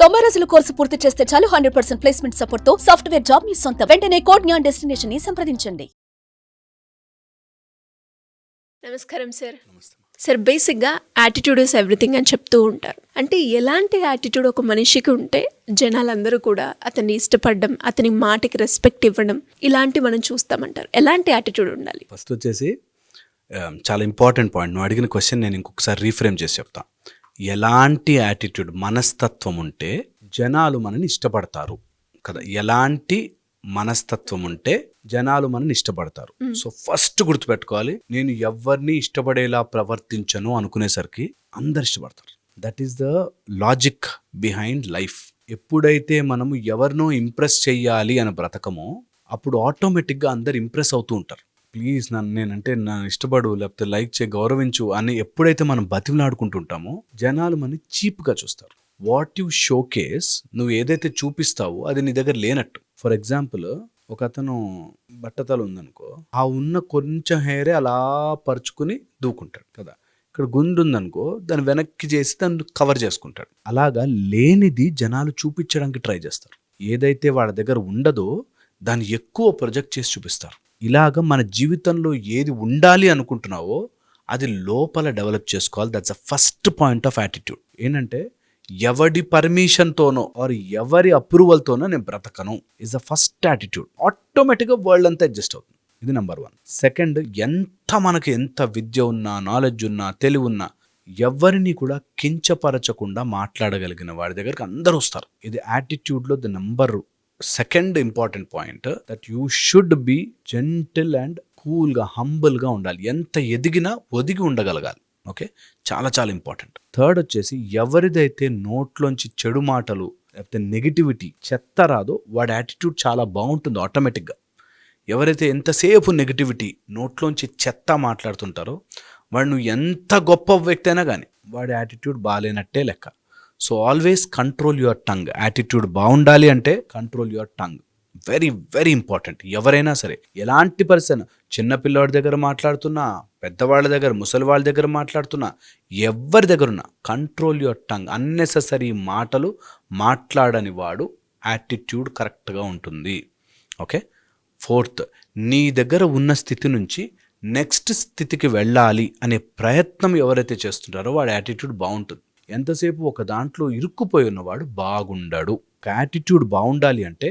90 రోజుల కోర్సు పూర్తి చేస్తే చాలు 100% ప్లేస్మెంట్ సపోర్ట్ తో సాఫ్ట్వేర్ జాబ్ మీ సొంతం. వెంటనే కోడ్ జ్ఞాన్ డెస్టినేషన్ ని సంప్రదించండి. నమస్కారం సార్. సార్, బేసిక్గా యాటిట్యూడ్ ఇస్ ఎవ్రీథింగ్ అని చెప్తూ ఉంటారు. అంటే ఎలాంటి యాటిట్యూడ్ ఒక మనిషికి ఉంటే జనాలందరూ కూడా అతన్ని ఇష్టపడడం, అతని మాటకి రెస్పెక్ట్ ఇవ్వడం, ఇలాంటి మనం చూస్తామంటారు. ఎలాంటి యాటిట్యూడ్ ఉండాలి? ఫస్ట్ వచ్చేసి చాలా ఇంపార్టెంట్ పాయింట్. నువ్వు అడిగిన క్వశ్చన్ నేను ఇంకొకసారి రీఫ్రేమ్ చేసి చెప్తాను. ఎలాంటి యాటిట్యూడ్, మనస్తత్వం ఉంటే జనాలు మనని ఇష్టపడతారు కదా. ఎలాంటి మనస్తత్వం ఉంటే జనాలు మనని ఇష్టపడతారు. సో ఫస్ట్ గుర్తుపెట్టుకోవాలి, నేను ఎవరిని ఇష్టపడేలా ప్రవర్తించను అనుకునేసరికి అందరు ఇష్టపడతారు. That is the logic behind life. ఎప్పుడైతే మనము ఎవరినో ఇంప్రెస్ చెయ్యాలి అని బ్రతకమో అప్పుడు ఆటోమేటిక్గా అందరు ఇంప్రెస్ అవుతూ ఉంటారు. ప్లీజ్ నేనంటే నన్ను ఇష్టపడు, లేకపోతే లైక్ చేయి, గౌరవించు అని ఎప్పుడైతే మనం బతిమలాడుకుంటుంటామో జనాలు మనని చీప్గా చూస్తారు. వాట్ యు షోకేస్, నువ్వు ఏదైతే చూపిస్తావో అది నీ దగ్గర లేనట్టు. ఫర్ ఎగ్జాంపుల్, ఒక అతను బట్టతలు ఉందనుకో, ఆ ఉన్న కొంచెం హెయిరే అలా పరుచుకుని దూకుంటాడు కదా. ఇక్కడ గుండు ఉందనుకో, దాన్ని వెనక్కి చేసి దాన్ని కవర్ చేసుకుంటాడు. అలాగా లేనిది జనాలు చూపించడానికి ట్రై చేస్తారు. ఏదైతే వాళ్ళ దగ్గర ఉండదో దాన్ని ఎక్కువ ప్రొజెక్ట్ చేసి చూపిస్తారు. ఇలాగ మన జీవితంలో ఏది ఉండాలి అనుకుంటున్నావో అది లోపల డెవలప్ చేసుకోవాలి. That's the first point of attitude. ఏంటంటే ఎవడి పర్మిషన్తోనో ఆర్ ఎవరి అప్రూవల్తోనో నేను బ్రతకను ఇస్ ద ఫస్ట్ యాటిట్యూడ్. ఆటోమేటిక్గా వరల్డ్ అంతా అడ్జస్ట్ అవుతుంది. ఇది నెంబర్ 1. సెకండ్, ఎంత విద్య ఉన్నా, నాలెడ్జ్ ఉన్నా, తెలివి ఉన్నా ఎవరిని కూడా కించపరచకుండా మాట్లాడగలిగిన వాడి దగ్గరికి అందరూ వస్తారు. ఇది యాటిట్యూడ్లో the number second important point. That you should be gentle and కూల్గా, హంబుల్గా ఉండాలి. ఎంత ఎదిగినా ఒదిగి ఉండగలగాలి. ఓకే, చాలా చాలా ఇంపార్టెంట్. థర్డ్ వచ్చేసి, ఎవరిదైతే నోట్లోంచి చెడు మాటలు లేకపోతే నెగిటివిటీ, చెత్త రాదో వాడి యాటిట్యూడ్ చాలా బాగుంటుంది ఆటోమేటిక్గా. ఎవరైతే ఎంతసేపు నెగిటివిటీ, నోట్లోంచి చెత్త మాట్లాడుతుంటారో వాడు నువ్వు ఎంత గొప్ప వ్యక్తి అయినా కానీ వాడి యాటిట్యూడ్ బాగాలేనట్టే లెక్క. So always control your tongue. Attitude బాగుండాలి అంటే control your tongue. Very very important. ఎవరైనా సరే, ఎలాంటి పర్సన్, చిన్నపిల్లవాడి దగ్గర మాట్లాడుతున్నా, పెద్దవాళ్ళ దగ్గర, ముసలి వాళ్ళ దగ్గర మాట్లాడుతున్నా, ఎవరి దగ్గర ఉన్నా కంట్రోల్ యువర్ టంగ్. అన్నెసెసరీ మాటలు మాట్లాడని వాడు యాటిట్యూడ్ కరెక్ట్గా ఉంటుంది. ఓకే. ఫోర్త్, నీ దగ్గర ఉన్న స్థితి నుంచి నెక్స్ట్ స్థితికి వెళ్ళాలి అనే ప్రయత్నం ఎవరైతే చేస్తుంటారో వాడి యాటిట్యూడ్ బాగుంటుంది. ఎంతసేపు ఒక దాంట్లో ఇరుక్కుపోయి ఉన్నవాడు బాగుండాడు. యాటిట్యూడ్ బాగుండాలి అంటే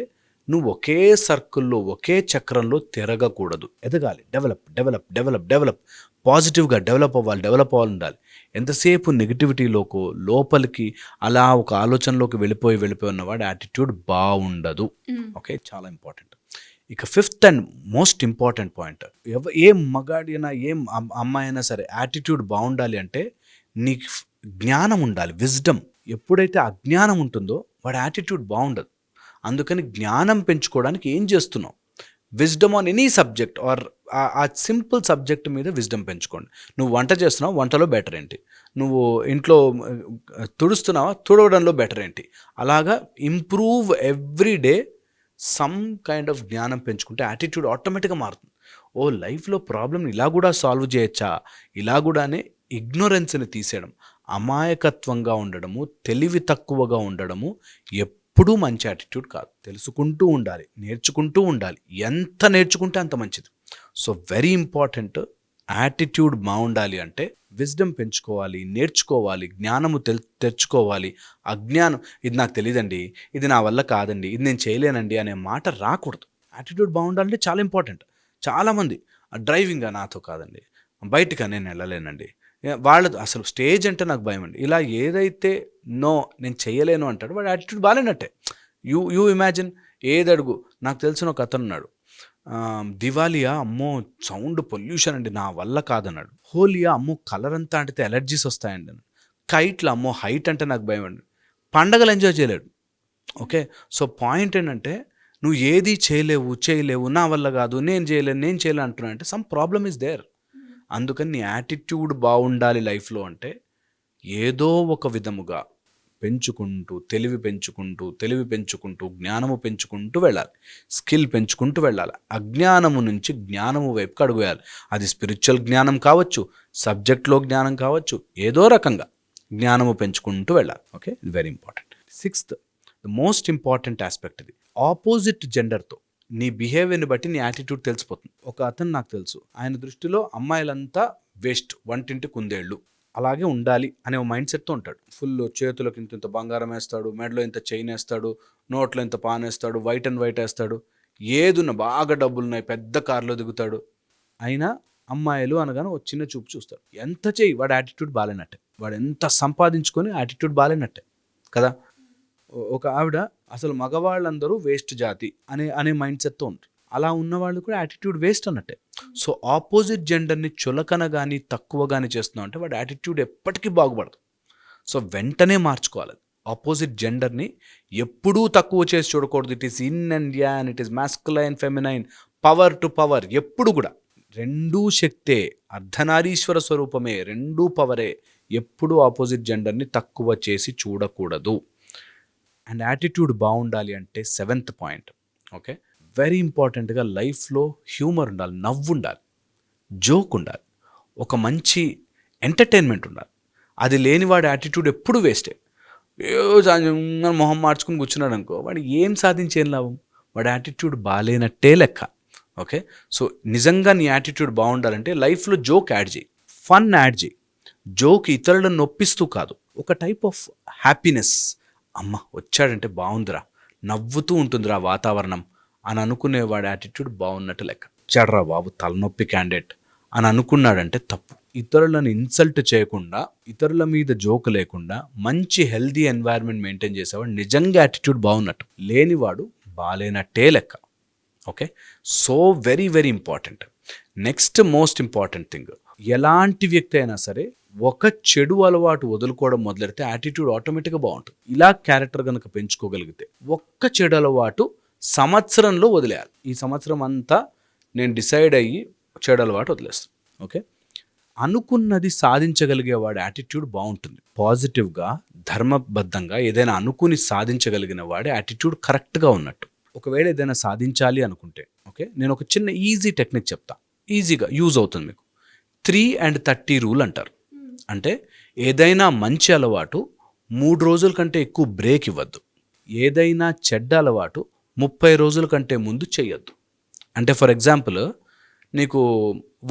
నువ్వు ఒకే సర్కిల్లో, ఒకే చక్రంలో తిరగకూడదు. ఎదగాలి, డెవలప్ డెవలప్ డెవలప్ డెవలప్, పాజిటివ్గా డెవలప్ అవ్వాలి ఉండాలి. ఎంతసేపు నెగిటివిటీలోకి, లోపలికి అలా ఒక ఆలోచనలోకి వెళ్ళిపోయి ఉన్నవాడు యాటిట్యూడ్ బాగుండదు. ఓకే, చాలా ఇంపార్టెంట్. ఇక fifth and most important point, ఏం మగాడి అయినా ఏం అమ్మాయి అయినా సరే యాటిట్యూడ్ బాగుండాలి అంటే నీకు జ్ఞానం ఉండాలి, విజ్డమ్. ఎప్పుడైతే అజ్ఞానం ఉంటుందో వాడి యాటిట్యూడ్ బాగుండదు. అందుకని జ్ఞానం పెంచుకోవడానికి ఏం చేస్తున్నావు? Wisdom on any subject or a simple subject మీద విజ్డమ్ పెంచుకోండి. నువ్వు వంట చేస్తున్నావు, వంటలో బెటర్ ఏంటి? నువ్వు ఇంట్లో తుడుస్తున్నావా, తుడవడంలో బెటర్ ఏంటి? అలాగా improve every day. Some kind of జ్ఞానం పెంచుకుంటే యాటిట్యూడ్ ఆటోమేటిక్గా మారుతుంది. ఓ, లైఫ్లో ప్రాబ్లమ్ ఇలా కూడా సాల్వ్ చేయొచ్చా, ఇలా కూడానే ఇగ్నోరెన్స్ని తీసేయడం, అమాయకత్వంగా ఉండడము, తెలివి తక్కువగా ఉండడము ఎప్పుడూ మంచి యాటిట్యూడ్ కాదు. తెలుసుకుంటూ ఉండాలి, నేర్చుకుంటూ ఉండాలి. ఎంత నేర్చుకుంటే అంత మంచిది. So very important. యాటిట్యూడ్ బాగుండాలి అంటే విజ్డమ్ పెంచుకోవాలి, నేర్చుకోవాలి, జ్ఞానము తెచ్చుకోవాలి. అజ్ఞానం, ఇది నాకు తెలియదండి, ఇది నా వల్ల కాదండి, ఇది నేను చేయలేనండి అనే మాట రాకూడదు. యాటిట్యూడ్ బాగుండాలంటే చాలా ఇంపార్టెంట్. చాలామంది డ్రైవింగ్ నాతో కాదండి, బయటగా నేను వెళ్ళలేనండి, వాళ్ళతో అసలు స్టేజ్ అంటే నాకు భయం అండి, ఇలా ఏదైతే నో నేను చేయలేను అంటాడు వాడు యాటిట్యూడ్ బాగాలేనట్టే. యూ ఇమాజిన్, ఏదడుగు. నాకు తెలిసిన ఒక అతను ఉన్నాడు, దివాలియా అమ్మో సౌండ్ పొల్యూషన్ అండి నా వల్ల కాదన్నాడు. హోలియా అమ్మో కలర్ అంతా అంటే ఎలర్జీస్ వస్తాయండి అన్నాడు. కైట్లు అమ్మో హైట్ అంటే నాకు భయం అండి. పండగలు ఎంజాయ్ చేయలేడు. ఓకే, సో పాయింట్ ఏంటంటే నువ్వు ఏది చేయలేవు, నా వల్ల కాదు, నేను చేయలేను అంటున్నా అంటే సమ్ ప్రాబ్లమ్ ఈజ్ దేర్. అందుకని నీ యాటిట్యూడ్ బాగుండాలి లైఫ్లో అంటే ఏదో ఒక విధముగా పెంచుకుంటూ, తెలివి పెంచుకుంటూ, జ్ఞానము పెంచుకుంటూ వెళ్ళాలి, స్కిల్ పెంచుకుంటూ వెళ్ళాలి. అజ్ఞానము నుంచి జ్ఞానము వైపుకి అడుగు వేయాలి. అది స్పిరిచువల్ జ్ఞానం కావచ్చు, సబ్జెక్ట్లో జ్ఞానం కావచ్చు, ఏదో రకంగా జ్ఞానము పెంచుకుంటూ వెళ్ళాలి. ఓకే, ఇది very important. Sixth, the most important aspect ఇది, ఆపోజిట్ జెండర్తో నీ బిహేవియర్ని బట్టి నీ యాటిట్యూడ్ తెలిసిపోతుంది. ఒక అతను నాకు తెలుసు, ఆయన దృష్టిలో అమ్మాయిలంతా వేస్ట్, వంటింటి కుందేళ్ళు, అలాగే ఉండాలి అనే మైండ్ సెట్తో ఉంటాడు. ఫుల్ చేతులకు ఇంత బంగారం వేస్తాడు, మెడలో ఇంత చైన్ వేస్తాడు, నోట్లో ఇంత పాన్ వేస్తాడు, వైట్ అండ్ వైట్ వేస్తాడు, ఏదున్నా బాగా డబ్బులున్నాయి, పెద్ద కారులో దిగుతాడు. అయినా అమ్మాయిలు అనగానే ఒక చిన్న చూపు చూస్తాడు. ఎంత చేయి వాడి యాటిట్యూడ్ బాలేనట్టే, వాడు ఎంత సంపాదించుకొని యాటిట్యూడ్ బాలేనట్టే కదా. ఒక ఆవిడ అసలు మగవాళ్ళందరూ వేస్ట్ జాతి అనే మైండ్ సెట్తో ఉంటారు. అలా ఉన్నవాళ్ళు కూడా యాటిట్యూడ్ వేస్ట్ అన్నట్టే. సో ఆపోజిట్ జెండర్ని చులకన కానీ తక్కువ కానీ చేస్తున్నాం అంటే వాడి యాటిట్యూడ్ ఎప్పటికీ బాగుపడదు. సో వెంటనే మార్చుకోవాలి. ఆపోజిట్ జెండర్ని ఎప్పుడూ తక్కువ చేసి చూడకూడదు. It is in and an, it is masculine, feminine, power to power, ఎప్పుడు కూడా రెండూ శక్తే, అర్ధనారీశ్వర స్వరూపమే, రెండూ పవరే. ఎప్పుడూ ఆపోజిట్ జెండర్ని తక్కువ చేసి చూడకూడదు. అండ్ యాటిట్యూడ్ బాగుండాలి అంటే సెవెంత్ పాయింట్, ఓకే, వెరీ ఇంపార్టెంట్గా లైఫ్లో హ్యూమర్ ఉండాలి, నవ్వు ఉండాలి, జోక్ ఉండాలి, ఒక మంచి ఎంటర్టైన్మెంట్ ఉండాలి. అది లేని వాడి యాటిట్యూడ్ ఎప్పుడు వేస్టే. మొహం మార్చుకుని కూర్చున్నాడు అనుకో, వాడు ఏం సాధించేం లాభం, వాడి యాటిట్యూడ్ బాగాలేనట్టే లెక్క. ఓకే, సో నిజంగా నీ యాటిట్యూడ్ బాగుండాలంటే లైఫ్లో జోక్ యాడ్ చేయి, ఫన్ యాడ్ చేయి. జోక్ ఇతరులను నొప్పిస్తూ కాదు, ఒక టైప్ ఆఫ్ హ్యాపీనెస్. అమ్మ వచ్చాడంటే బాగుందిరా, నవ్వుతూ ఉంటుందిరా వాతావరణం అని అనుకునేవాడి యాటిట్యూడ్ బాగున్నట్టు లెక్క. వచ్చాడరా బాబు తలనొప్పి క్యాండిడేట్ అని అనుకున్నాడంటే తప్పు. ఇతరులను ఇన్సల్ట్ చేయకుండా, ఇతరుల మీద జోక్ లేకుండా మంచి హెల్దీ ఎన్వైర్న్మెంట్ మెయింటైన్ చేసేవాడు నిజంగా యాటిట్యూడ్ బాగున్నట్టు. లేనివాడు బాలేనట్టే లెక్క. Okay, so very very important. Next most important thing, ఎలాంటి వ్యక్తి అయినా సరే ఒక చెడు అలవాటు వదులుకోవడం మొదలెడితే యాటిట్యూడ్ ఆటోమేటిక్గా బాగుంటుంది. ఇలా క్యారెక్టర్ కనుక పెంచుకోగలిగితే ఒక్క చెడు అలవాటు సంవత్సరంలో వదిలేయాలి. ఈ సంవత్సరం అంతా నేను డిసైడ్ అయ్యి చెడు అలవాటు వదిలేస్తాను. ఓకే, అనుకున్నది సాధించగలిగే వాడి యాటిట్యూడ్ బాగుంటుంది. పాజిటివ్గా ధర్మబద్ధంగా ఏదైనా అనుకుని సాధించగలిగిన వాడి యాటిట్యూడ్ కరెక్ట్గా ఉన్నట్టు. ఒకవేళ ఏదైనా సాధించాలి అనుకుంటే, ఓకే, నేను ఒక చిన్న ఈజీ టెక్నిక్ చెప్తా, ఈజీగా యూజ్ అవుతుంది మీకు. 3 and 30 రూల్ అంటారు. అంటే ఏదైనా మంచి అలవాటు 3 రోజుల కంటే ఎక్కువ బ్రేక్ ఇవ్వద్దు. ఏదైనా చెడ్డ అలవాటు 30 రోజుల కంటే ముందు చేయొద్దు. అంటే ఫర్ ఎగ్జాంపుల్, నీకు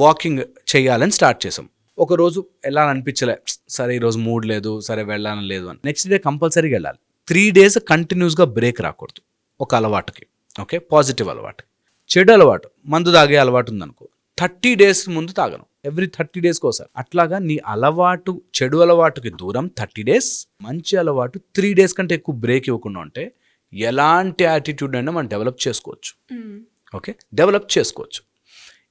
వాకింగ్ చేయాలని స్టార్ట్ చేసాం, ఒకరోజు వెళ్ళాలనిపించలే, సరే ఈరోజు మూడ్ లేదు, సరే వెళ్ళాలని లేదు అని, నెక్స్ట్ డే కంపల్సరీగా వెళ్ళాలి. 3 days కంటిన్యూస్గా బ్రేక్ రాకూడదు ఒక అలవాటుకి. ఓకే, పాజిటివ్ అలవాటు. చెడు అలవాటు, మందు తాగే అలవాటు ఉందనుకో, 30 days ముందు తాగను, ఎవ్రీ 30 days ఒకసారి. అట్లాగా నీ అలవాటు, చెడు అలవాటుకి దూరం 30 days, మంచి అలవాటు 3 days కంటే ఎక్కువ బ్రేక్ ఇవ్వకుండా ఉంటే ఎలాంటి యాటిట్యూడ్ అయినా మనం డెవలప్ చేసుకోవచ్చు. ఓకే, డెవలప్ చేసుకోవచ్చు.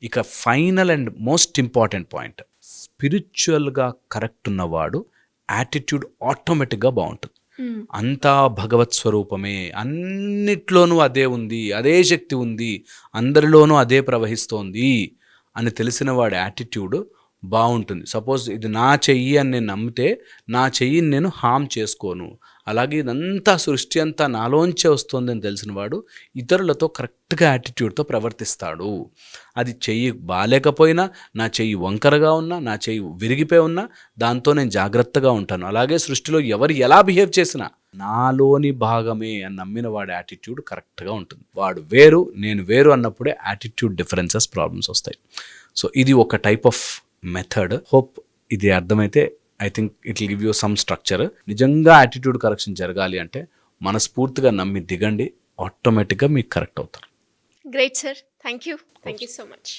ఇక final and most important point, స్పిరిచువల్గా కరెక్ట్ ఉన్నవాడు యాటిట్యూడ్ ఆటోమేటిక్గా బాగుంటుంది. అంతా భగవత్ స్వరూపమే, అన్నిట్లోనూ అదే ఉంది, అదే శక్తి ఉంది, అందరిలోనూ అదే ప్రవహిస్తోంది అని తెలిసిన వాడి యాటిట్యూడ్ బాగుంటుంది. సపోజ్ ఇది నా చెయ్యి అని నేను నమ్మితే నా చెయ్యిని నేను హామ్ చేసుకోను, అలాగే ఇదంతా సృష్టి అంతా నాలోంచే వస్తుంది అని తెలిసిన వాడు ఇతరులతో కరెక్ట్గా యాటిట్యూడ్తో ప్రవర్తిస్తాడు. అది చెయ్యి బాలేకపోయినా, నా చెయ్యి వంకరగా ఉన్నా, నా చెయ్యి విరిగిపోయి ఉన్నా దాంతో నేను జాగ్రత్తగా ఉంటాను. అలాగే సృష్టిలో ఎవరు ఎలా బిహేవ్ చేసినా నాలోని భాగమే అని నమ్మిన వాడి యాటిట్యూడ్ కరెక్ట్గా ఉంటుంది. వాడు వేరు, నేను వేరు అన్నప్పుడే యాటిట్యూడ్ డిఫరెన్సెస్, ప్రాబ్లమ్స్ వస్తాయి. సో ఇది ఒక టైప్ ఆఫ్ మెథడ్. హోప్ ఇది అర్థమైతే I think it will give you some structure. నిజంగా యాటిట్యూడ్ కరెక్షన్ జరగాలి అంటే మనస్ఫూర్తిగా నమ్మి దిగండి, ఆటోమేటిక్గా మీకు కరెక్ట్ అవుతారు. Great sir, thank you so much.